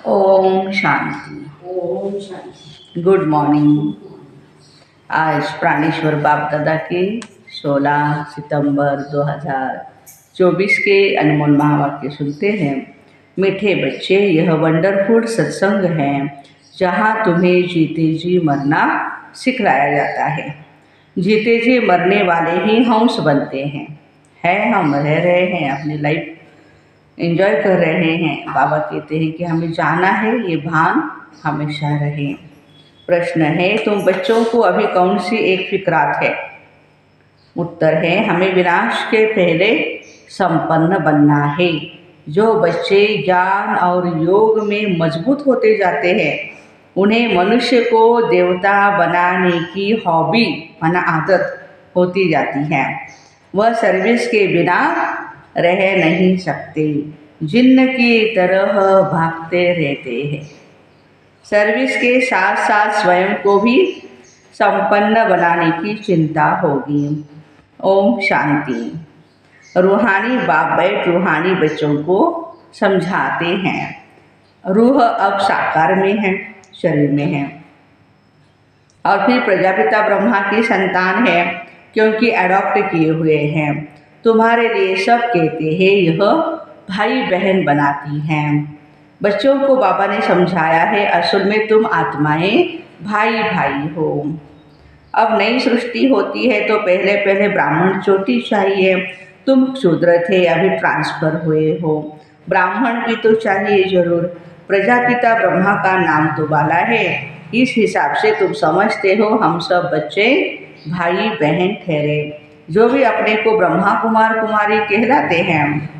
Om Shanti. Om Shanti. Good morning. आज प्राणेश्वर बाप दादा के 16 सितंबर 2024 के अनमोल महावाक्य सुनते हैं। मीठे बच्चे, यह वंडरफुल सत्संग है जहाँ तुम्हें जीते जी मरना सिखलाया जाता है। जीते जी मरने वाले ही हंस बनते हैं। हम रह रहे हैं, अपनी लाइफ एंजॉय कर रहे हैं। बाबा कहते हैं कि हमें जाना है, ये भान हमेशा रहे। प्रश्न है, तुम बच्चों को अभी कौन सी एक फिक्रात है? उत्तर है, हमें विनाश के पहले संपन्न बनना है। जो बच्चे ज्ञान और योग में मजबूत होते जाते हैं, उन्हें मनुष्य को देवता बनाने की हॉबी माना आदत होती जाती है। वह सर्विस के बिना रह नहीं सकते, जिन्न की तरह भागते रहते हैं। सर्विस के साथ साथ स्वयं को भी संपन्न बनाने की चिंता होगी। ओम शांति। रूहानी बाप बैठ रूहानी बच्चों को समझाते हैं। रूह अब साकार में है, शरीर में है, और फिर प्रजापिता ब्रह्मा की संतान है, क्योंकि एडॉप्ट किए हुए हैं। तुम्हारे लिए सब कहते हैं यह भाई बहन बनाती हैं। बच्चों को बाबा ने समझाया है, असल में तुम आत्माएं भाई भाई हो। अब नई सृष्टि होती है तो पहले पहले ब्राह्मण चोटी चाहिए। तुम शूद्र थे, अभी ट्रांसफर हुए हो, ब्राह्मण भी तो चाहिए जरूर। प्रजापिता ब्रह्मा का नाम तो बाला है, इस हिसाब से तुम समझते हो हम सब बच्चे भाई बहन ठहरे। जो भी अपने को ब्रह्मा कुमार कुमारी कहलाते हैं,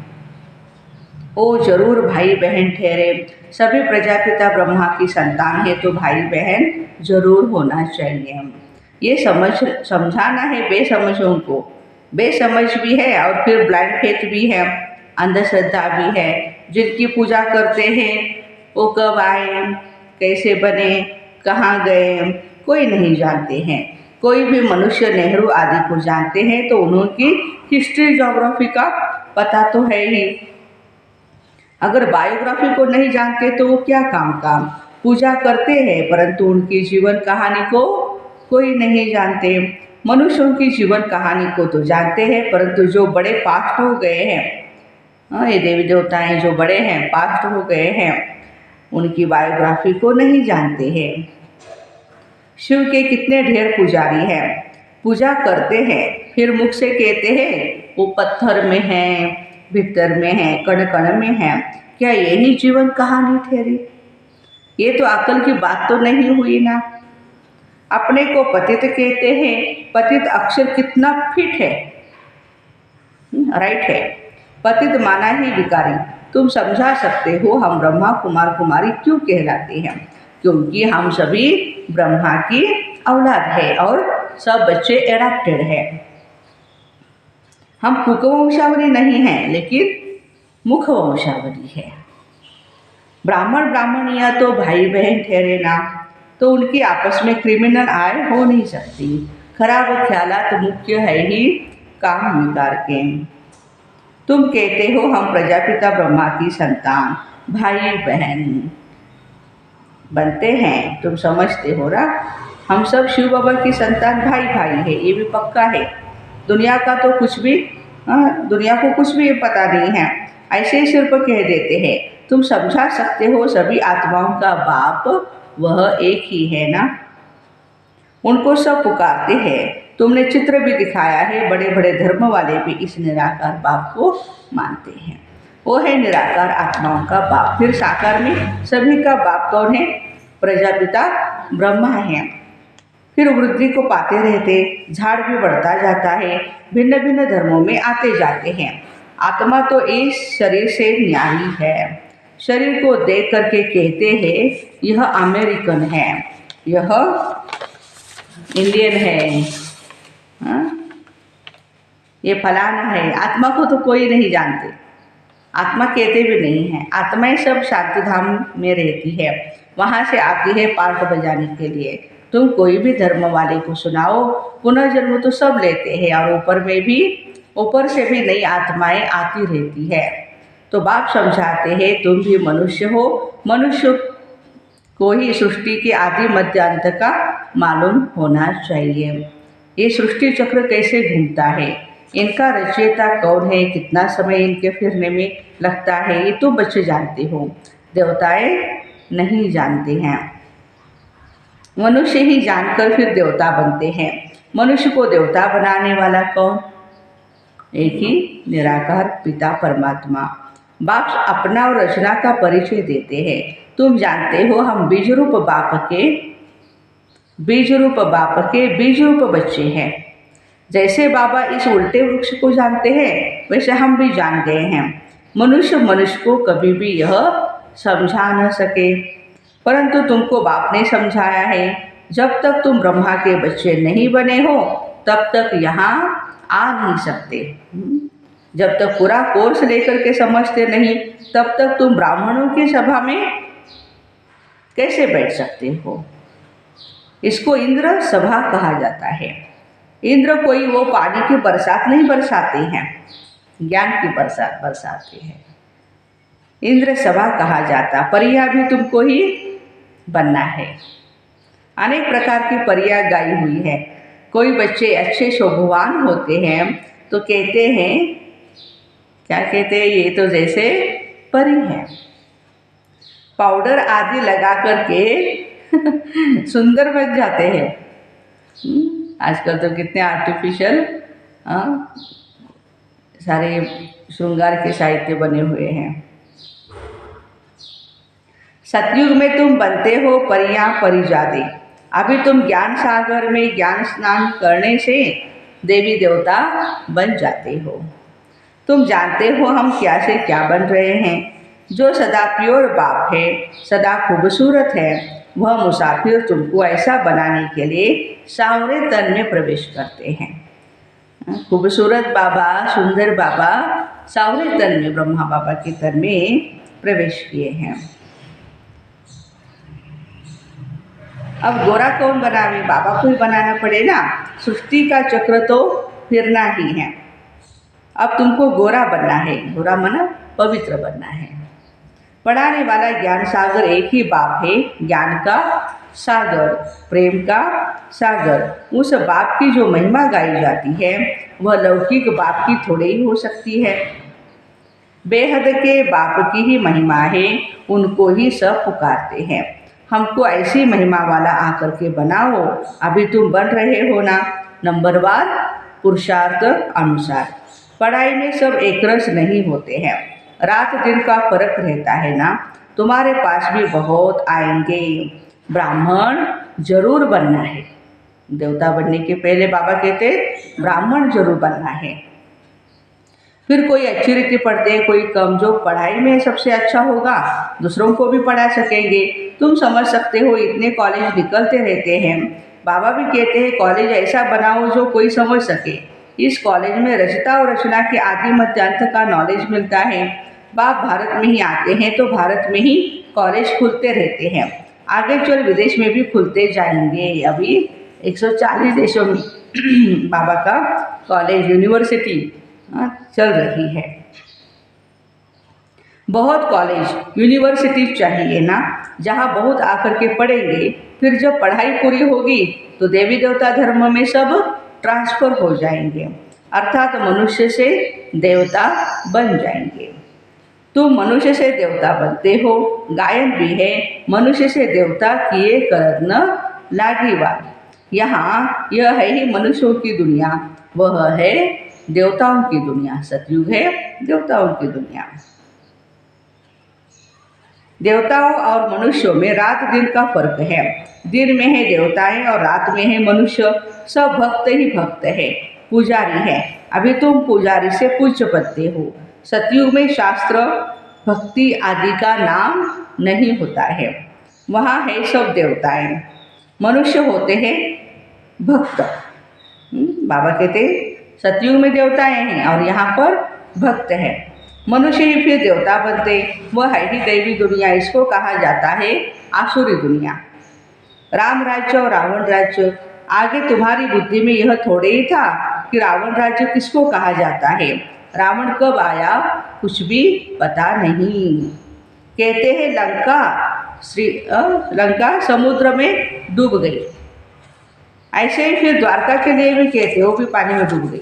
वो जरूर भाई बहन ठहरे। सभी प्रजापिता ब्रह्मा की संतान है तो भाई बहन जरूर होना चाहिए। ये समझाना है बेसमझों को। बेसमझ भी है और फिर ब्लाइंड फेथ भी है, अंधश्रद्धा भी है। जिनकी पूजा करते हैं वो कब आए, कैसे बने, कहाँ गए, कोई नहीं जानते हैं। कोई भी मनुष्य नेहरू आदि को जानते हैं तो उनकी हिस्ट्री ज्योग्राफी का पता तो है ही। अगर बायोग्राफी को नहीं जानते तो वो क्या काम काम पूजा करते हैं, परंतु उनकी जीवन कहानी को कोई नहीं जानते। मनुष्यों की जीवन कहानी को तो जानते हैं, परंतु जो बड़े पास्ट हो गए हैं, ये देवी देवताएं जो बड़े हैं, पास्ट हो गए हैं, उनकी बायोग्राफी को नहीं जानते हैं। शिव के कितने ढेर पुजारी हैं, पूजा करते हैं, फिर मुख से कहते हैं वो पत्थर में है, भीतर में है, कण कण में है। क्या यही जीवन कहानी ठहरी? ये तो अकल की बात तो नहीं हुई ना। अपने को पतित कहते हैं, पतित अक्षर कितना फिट है, राइट है। पतित माना ही विकारी। तुम समझा सकते हो हम ब्रह्मा कुमार कुमारी क्यों कहलाते हैं? क्योंकि हम सभी ब्रह्मा की औलाद है और सब बच्चे एडॉप्टेड है। हम कुकवंशावली नहीं हैं, लेकिन मुख वंशावली है। ब्राह्मण ब्राह्मणियाँ तो भाई बहन ठहरे ना, तो उनकी आपस में क्रिमिनल आय हो नहीं सकती। खराब ख्यालात मुख्य है ही काम विकार के। तुम कहते हो हम प्रजापिता ब्रह्मा की संतान भाई बहन बनते हैं, तुम समझते हो ना। हम सब शिव बाबा की संतान भाई भाई है, ये भी पक्का है। दुनिया का तो कुछ भी दुनिया को कुछ भी पता नहीं है, ऐसे ही सिर्फ कह देते हैं। तुम समझा सकते हो सभी आत्माओं का बाप वह एक ही है ना। उनको सब पुकारते हैं। तुमने चित्र भी दिखाया है, बड़े बड़े धर्म वाले भी इस निराकार बाप को मानते हैं। वो है निराकार आत्माओं का बाप। फिर साकार में सभी का बाप कौन है? प्रजापिता ब्रह्मा है। फिर वृद्धि को पाते रहते, झाड़ भी बढ़ता जाता है, भिन्न भिन्न धर्मों में आते जाते हैं। आत्मा तो इस शरीर से न्यारी है। शरीर को देख करके कहते हैं यह अमेरिकन है, यह इंडियन है, ये फलाना है। आत्मा को तो कोई नहीं जानते, आत्मा कहते भी नहीं है। आत्माएं सब शांति धाम में रहती है, वहाँ से आती है पार्ट बजाने के लिए। तुम कोई भी धर्म वाले को सुनाओ, पुनर्जन्म तो सब लेते हैं, और ऊपर से भी नई आत्माएं आती रहती है। तो बाप समझाते हैं तुम भी मनुष्य हो, मनुष्य को ही सृष्टि के आदि मध्य अंत का मालूम होना चाहिए। ये सृष्टि चक्र कैसे घूमता है, इनका रचयिता कौन है, कितना समय इनके फिरने में लगता है, ये तो बच्चे जानते हो, देवताएं नहीं जानते हैं। मनुष्य ही जानकर फिर देवता बनते हैं। मनुष्य को देवता बनाने वाला कौन? एक ही निराकार पिता परमात्मा। बाप अपना और रचना का परिचय देते हैं। तुम जानते हो हम बीज रूप बाप के बीज रूप बच्चे हैं। जैसे बाबा इस उल्टे वृक्ष को जानते हैं वैसे हम भी जान गए हैं। मनुष्य को कभी भी यह समझा न सके, परंतु तुमको बाप ने समझाया है। जब तक तुम ब्रह्मा के बच्चे नहीं बने हो तब तक यहाँ आ नहीं सकते। जब तक पूरा कोर्स लेकर के समझते नहीं तब तक तुम ब्राह्मणों की सभा में कैसे बैठ सकते हो? इसको इंद्र सभा कहा जाता है। इंद्र कोई वो पानी की बरसात नहीं बरसाते हैं, ज्ञान की बरसात बरसाते हैं। इंद्र सभा कहा जाता। परियां भी तुमको ही बनना है। अनेक प्रकार की परियां गाई हुई है। कोई बच्चे अच्छे शोभवान होते हैं तो कहते हैं, क्या कहते हैं, ये तो जैसे परी है। पाउडर आदि लगा करके सुंदर बन जाते हैं। आजकल तो कितने आर्टिफिशियल सारे श्रृंगार के साहित्य बने हुए हैं। सतयुग में तुम बनते हो परियां परिजादे। अभी तुम ज्ञान सागर में ज्ञान स्नान करने से देवी देवता बन जाते हो। तुम जानते हो हम क्या से क्या बन रहे हैं। जो सदा प्योर बाप है, सदा खूबसूरत है, वह मुसाफिर तुमको ऐसा बनाने के लिए सांवरे तन में प्रवेश करते हैं। खूबसूरत बाबा, सुंदर बाबा सांवरे तन में, ब्रह्मा बाबा के तन में प्रवेश किए हैं। अब गोरा कौन बनावे? बाबा को ही बनाना पड़ेगा। सृष्टि का चक्र तो फिरना ही है। अब तुमको गोरा बनना है। गोरा माना पवित्र बनना है। पढ़ाने वाला ज्ञान सागर एक ही बाप है। ज्ञान का सागर, प्रेम का सागर। उस बाप की जो महिमा गाई जाती है वह लौकिक बाप की थोड़ी ही हो सकती है। बेहद के बाप की ही महिमा है, उनको ही सब पुकारते हैं। हमको ऐसी महिमा वाला आकर के बनाओ। अभी तुम बन रहे हो ना, नंबरवार पुरुषार्थ अनुसार। पढ़ाई में सब एक रस नहीं होते हैं, रात दिन का फर्क रहता है ना। तुम्हारे पास भी बहुत आएंगे। ब्राह्मण जरूर बनना है। देवता बनने के पहले बाबा कहते ब्राह्मण जरूर बनना है। फिर कोई अच्छी रीति पढ़ते, कोई कम। जो पढ़ाई में सबसे अच्छा होगा दूसरों को भी पढ़ा सकेंगे। तुम समझ सकते हो इतने कॉलेज निकलते रहते हैं। बाबा भी कहते हैं कॉलेज ऐसा बनाओ जो कोई समझ सके। इस कॉलेज में रचता और रचना के आदि मध्य अंत का नॉलेज मिलता है। बाप भारत में ही आते हैं तो भारत में ही कॉलेज खुलते रहते हैं। आगे चल विदेश में भी खुलते जाएंगे। अभी 140 देशों में बाबा का कॉलेज, यूनिवर्सिटी चल रही है। बहुत कॉलेज यूनिवर्सिटी चाहिए ना, जहाँ बहुत आकर के पढ़ेंगे। फिर जब पढ़ाई पूरी होगी तो देवी देवता धर्म में सब ट्रांसफर हो जाएंगे, अर्थात मनुष्य से देवता बन जाएंगे। तुम मनुष्य से देवता बनते हो। गायन भी है, मनुष्य से देवता किए करत न लागी। यहाँ यह है ही मनुष्यों की दुनिया, वह है देवताओं की दुनिया। सतयुग है देवताओं की दुनिया। देवताओं और मनुष्यों में रात दिन का फर्क है। दिन में है देवताएं और रात में है मनुष्य। सब भक्त ही भक्त है, पुजारी है। अभी तुम पुजारी से पूज्य बनते हो। सतयुग में शास्त्र भक्ति आदि का नाम नहीं होता है। वहाँ है सब देवताएं, मनुष्य होते हैं भक्त। बाबा कहते सतयुग में देवताएं हैं और यहाँ पर भक्त है। मनुष्य ही फिर देवता बनते। वह है ही दैवी दुनिया। इसको कहा जाता है आसुरी दुनिया। राम राज्य और रावण राज्य। आगे तुम्हारी बुद्धि में यह थोड़े ही था कि रावण राज्य किसको कहा जाता है। रावण कब आया, कुछ भी पता नहीं। कहते हैं लंका समुद्र में डूब गई। ऐसे ही फिर द्वारका के लिए भी कहते हो भी पानी में डूब गई।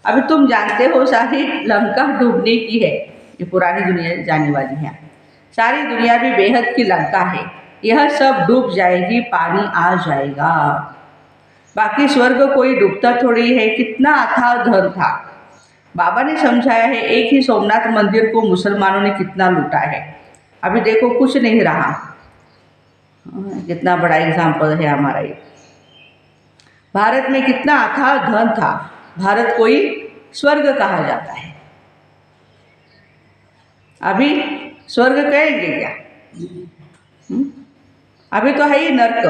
अभी तुम जानते हो सारी लंका डूबने की है, ये पुरानी दुनिया जाने वाली है। सारी दुनिया भी बेहद की लंका है, यह सब डूब जाएगी, पानी आ जाएगा। बाकी स्वर्ग कोई डूबता थोड़ी है, कितना अथाह धन था। बाबा ने समझाया है, एक ही सोमनाथ मंदिर को मुसलमानों ने कितना लूटा है। अभी देखो कुछ नहीं रहा। कितना बड़ा एग्जाम्पल है हमारा ये। भारत में कितना अथाह धन था, भारत कोई स्वर्ग कहा जाता है। अभी स्वर्ग कहेंगे क्या? अभी तो है ही नर्क,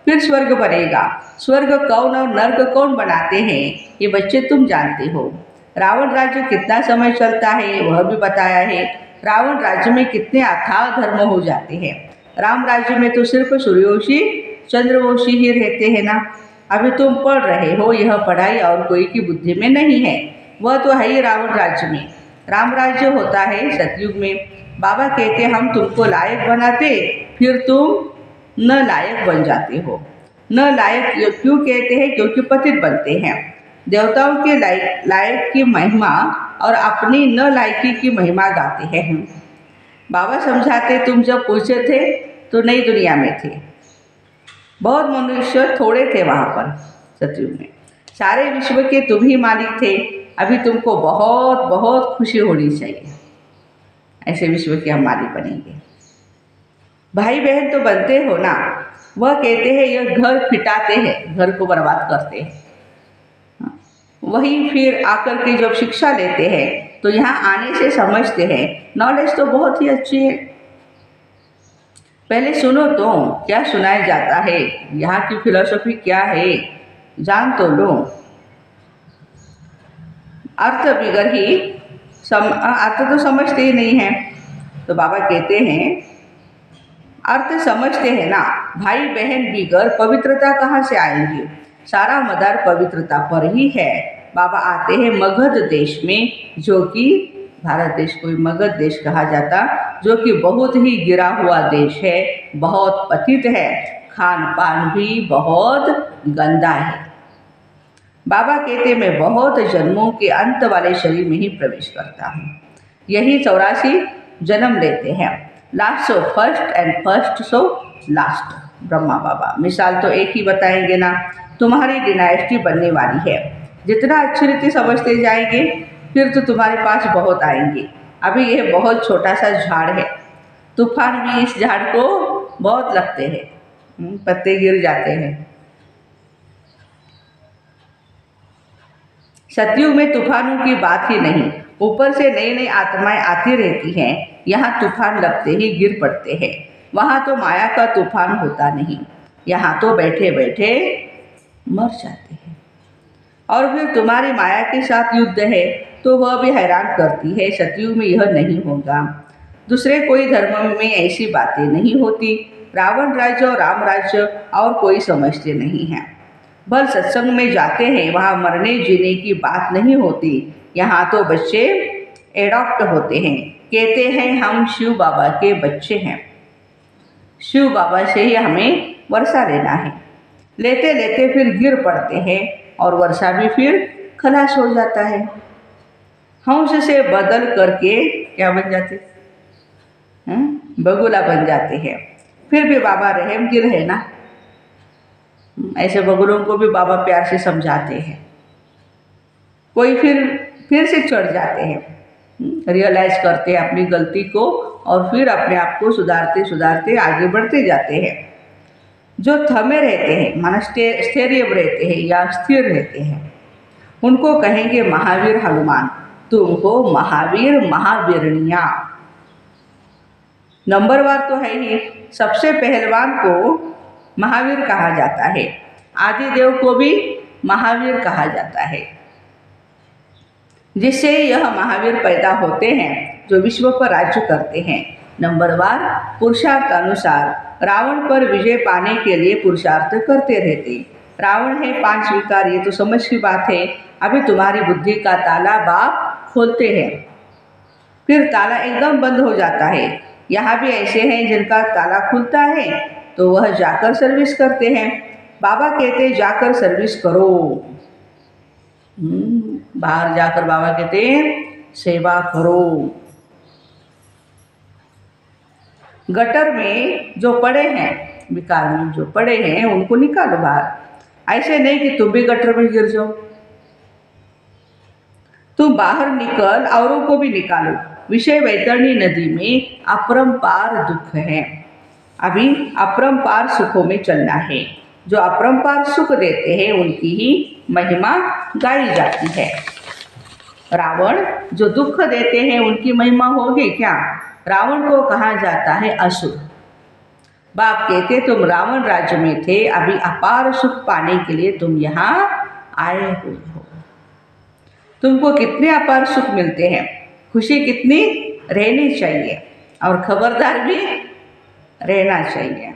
फिर स्वर्ग बनेगा। स्वर्ग कौन और नर्क कौन बनाते हैं, ये बच्चे तुम जानते हो। रावण राज्य कितना समय चलता है वह भी बताया है। रावण राज्य में कितने अथाह धर्म हो जाते हैं। राम राज्य में तो सिर्फ सूर्यवंशी चंद्रवंशी ही रहते हैं ना। अभी तुम पढ़ रहे हो, यह पढ़ाई और कोई की बुद्धि में नहीं है, वह तो है ही रावण राज्य में। राम राज्य होता है सतयुग में। बाबा कहते हम तुमको लायक बनाते, फिर तुम न लायक बन जाते हो। न लायक क्यों कहते हैं? क्योंकि पतित बनते हैं। देवताओं के लायक की महिमा और अपनी न लायकी की महिमा गाते हैं हम। बाबा समझाते तुम जब पूछे थे तो नई दुनिया में थे, बहुत मनुष्य थोड़े थे वहाँ पर सतयुग में। सारे विश्व के तुम ही मालिक थे। अभी तुमको बहुत बहुत खुशी होनी चाहिए, ऐसे विश्व के हम मालिक बनेंगे। भाई बहन तो बनते हो ना। वह कहते हैं यह घर फिटाते हैं, घर को बर्बाद करते हैं। वही फिर आकर के जब शिक्षा लेते हैं तो यहाँ आने से समझते हैं। नॉलेज तो बहुत ही अच्छी है, पहले सुनो तो क्या सुनाया जाता है, यहाँ की फिलॉसफी क्या है जान तो लो। अर्थ बिगर ही अर्थ तो समझते ही नहीं हैं। तो बाबा कहते हैं अर्थ समझते हैं ना। भाई बहन बिगर पवित्रता कहाँ से आएगी? सारा मदार पवित्रता पर ही है। बाबा आते हैं मगध देश में, जो कि भारत देश को मगध देश कहा जाता, जो कि बहुत ही गिरा हुआ देश है, बहुत पतित है, खान पान भी बहुत गंदा है। बाबा कहते मैं बहुत जन्मों के अंत वाले शरीर में ही प्रवेश करता हूँ। यही 84 जन्म लेते हैं। Last so first and first so last. Brahma Baba मिसाल तो एक ही बताएंगे ना। तुम्हारी डिनाइस्टी बनने वाली है। जितना अच्छी रीति समझते जाएंगे फिर तो तुम्हारे पास बहुत आएंगे। अभी यह बहुत छोटा सा झाड़ है, तूफान भी इस झाड़ को बहुत लगते हैं, पत्ते गिर जाते हैं। सतयुग में तूफानों की बात ही नहीं, ऊपर से नई नई आत्माएं आती रहती हैं। यहाँ तूफान लगते ही गिर पड़ते हैं। वहाँ तो माया का तूफान होता नहीं, यहाँ तो बैठे बैठे मर जाते हैं। और फिर तुम्हारी माया के साथ युद्ध है तो वह भी हैरान करती है। सतयुग में यह नहीं होगा। दूसरे कोई धर्म में ऐसी बातें नहीं होती। रावण राज्य और राम राज्य और कोई समझते नहीं हैं। भल सत्संग में जाते हैं, वहाँ मरने जीने की बात नहीं होती। यहाँ तो बच्चे एडॉप्ट होते हैं, कहते हैं हम शिव बाबा के बच्चे हैं, शिव बाबा से ही हमें वर्षा लेना है। लेते लेते फिर गिर पड़ते हैं और वर्षा भी फिर खलास हो जाता है। हंस से बदल करके क्या बन जाते हैं? बगुला बन जाते हैं। फिर भी बाबा रहमदिल है ना, ऐसे बगुलों को भी बाबा प्यार से समझाते हैं। कोई फिर से चढ़ जाते हैं, रियलाइज करते हैं अपनी गलती को और फिर अपने आप को सुधारते सुधारते आगे बढ़ते जाते हैं। जो थमे रहते हैं माना स्थैर्य रहते हैं या स्थिर रहते हैं, उनको कहेंगे महावीर हनुमान। तुमको महावीर महावीरनिया नंबरवार तो है ही। सबसे पहलवान को महावीर कहा जाता है, आदिदेव को भी महावीर कहा जाता है। जिससे यह महावीर पैदा होते हैं जो विश्व पर राज्य करते हैं। नंबरवार पुरुषार्थ अनुसार रावण पर विजय पाने के लिए पुरुषार्थ करते रहते। रावण है 5 विकार, ये तो समझ की बात है। अभी तुम्हारी बुद्धि का ताला बाप खोलते हैं। फिर ताला एकदम बंद हो जाता है। यहाँ भी ऐसे हैं जिनका ताला खुलता है तो वह जाकर सर्विस करते हैं। बाबा कहते हैं जाकर सर्विस करो। बाहर जाकर बाबा कहते हैं सेवा करो। गटर में जो पड़े हैं, विकार में जो पड़े हैं उनको निकालो बाहर। ऐसे नहीं कि तुम भी गटर में गिर जाओ। तुम बाहर निकल औरों को भी निकालो। विषय वैतरणी नदी में अपरंपार दुख है। अभी अपरंपार सुखों में चलना है। जो अपरंपार सुख देते हैं उनकी ही महिमा गाई जाती है। रावण जो दुख देते हैं उनकी महिमा होगी क्या? रावण को कहा जाता है असुर। बाप कहते तुम रावण राज्य में थे, अभी अपार सुख पाने के लिए तुम यहाँ आए हुए हो। तुमको कितने अपार सुख मिलते हैं, खुशी कितनी रहनी चाहिए और खबरदार भी रहना चाहिए।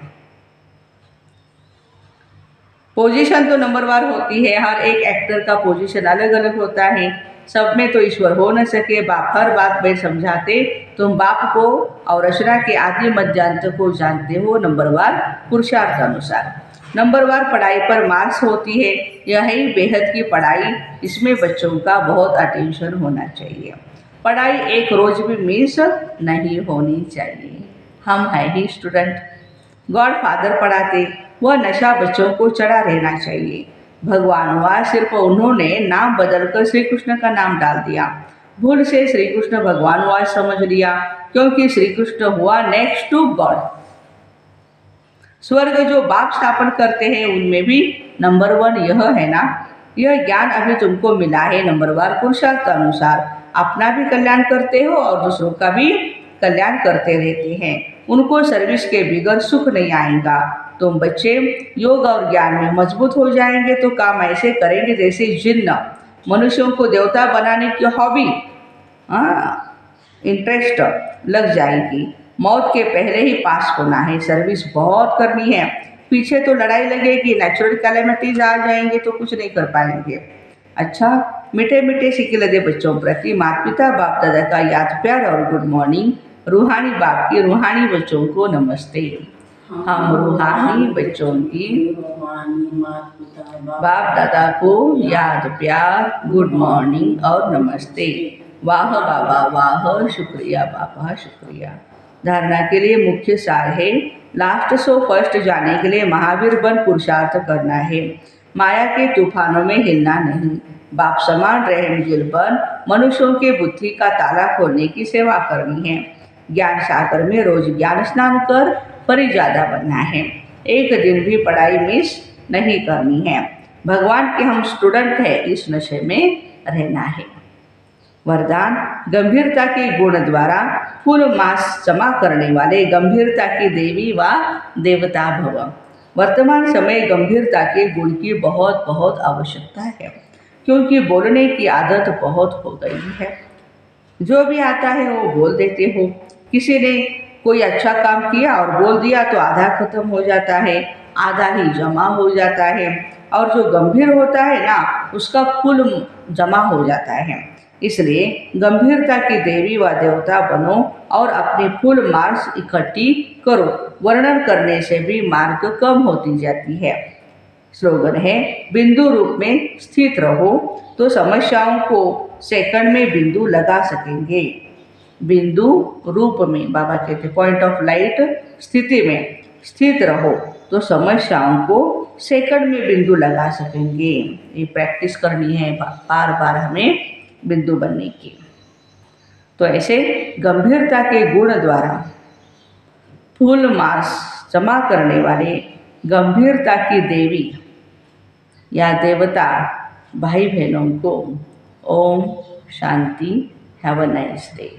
पोजीशन तो नंबरवार होती है, हर एक एक्टर का पोजीशन अलग अलग होता है। सब में तो ईश्वर हो न सके। बाप हर बात में समझाते, तुम बाप को और रचना के आदि मध्यांत को जानते हो नंबरवार पुरुषार्थ अनुसार। नंबरवार पढ़ाई पर मार्क्स होती है, यही बेहद की पढ़ाई। इसमें बच्चों का बहुत अटेंशन होना चाहिए। पढ़ाई एक रोज भी मिस नहीं होनी चाहिए। हम है ही स्टूडेंट। गॉड फादर पढ़ाते, वह नशा बच्चों को चढ़ा रहना चाहिए। भगवान हुआ, सिर्फ उन्होंने नाम बदलकर श्री कृष्ण का नाम डाल दिया। भूल से श्री कृष्ण भगवान हुआ समझ लिया, क्योंकि श्री कृष्ण हुआ नेक्स्ट टू गॉड। स्वर्ग जो बाप स्थापन करते हैं उनमें भी नंबर 1 यह है ना। यह ज्ञान अभी तुमको मिला है नंबरवार पुरुषार्थ अनुसार। अपना भी कल्याण करते हो और दूसरों का भी कल्याण करते रहते हैं। उनको सर्विस के बिगड़ सुख नहीं आएगा। तुम बच्चे योग और ज्ञान में मजबूत हो जाएंगे तो काम ऐसे करेंगे जैसे जिन्न। मनुष्यों को देवता बनाने की हॉबी इंटरेस्ट लग जाएगी। मौत के पहले ही पास होना है, सर्विस बहुत करनी है। पीछे तो लड़ाई लगेगी, नेचुरल कैलेमिटीज आ जाएंगे तो कुछ नहीं कर पाएंगे। अच्छा, मीठे मीठे सिक्के दे बच्चों प्रति माता पिता बाप दादा का याद प्यार और गुड मॉर्निंग। रूहानी बाप की रूहानी बच्चों को नमस्ते। हम रूहानी बच्चों की बाप दादा को याद प्यार गुड मॉर्निंग और नमस्ते। वाह बाबा वाह, शुक्रिया बाबा शुक्रिया। धारणा के लिए मुख्य सार है, लास्ट सो फर्स्ट जाने के लिए महावीर बन पुरुषार्थ करना है। माया के तूफानों में हिलना नहीं। बाप समान रहमदिल बन मनुष्यों के बुद्धि का ताला खोलने की सेवा करनी है। ज्ञान सागर में रोज ज्ञान स्नान कर परिजादा बनना है। एक दिन भी पढ़ाई मिस नहीं करनी है। भगवान के हम स्टूडेंट हैं, इस नशे में रहना है। वरदान, गंभीरता के गुण द्वारा फुल मास जमा करने वाले गंभीरता की देवी व देवता भव। वर्तमान समय गंभीरता के गुण की बहुत बहुत आवश्यकता है, क्योंकि बोलने की आदत बहुत हो गई है। जो भी आता है वो बोल देते हो। किसी ने कोई अच्छा काम किया और बोल दिया तो आधा खत्म हो जाता है, आधा ही जमा हो जाता है। और जो गंभीर होता है ना, उसका फुल जमा हो जाता है। इसलिए गंभीरता की देवी व देवता बनो और अपनी फुल मार्क्स इकट्ठी करो। वर्णन करने से भी मार्क कम होती जाती है। स्लोगन है, बिंदु रूप में स्थित रहो तो समस्याओं को सेकंड में बिंदु लगा सकेंगे। बिंदु रूप में, बाबा कहते पॉइंट ऑफ लाइट स्थिति में स्थित रहो तो समस्याओं को सेकंड में बिंदु लगा सकेंगे। ये प्रैक्टिस करनी है बार बार हमें बिंदु बनने की। तो ऐसे गंभीरता के गुण द्वारा फुल मार्क्स जमा करने वाले गंभीरता की देवी या देवता भाई बहनों को Om Shanti. Have a nice day.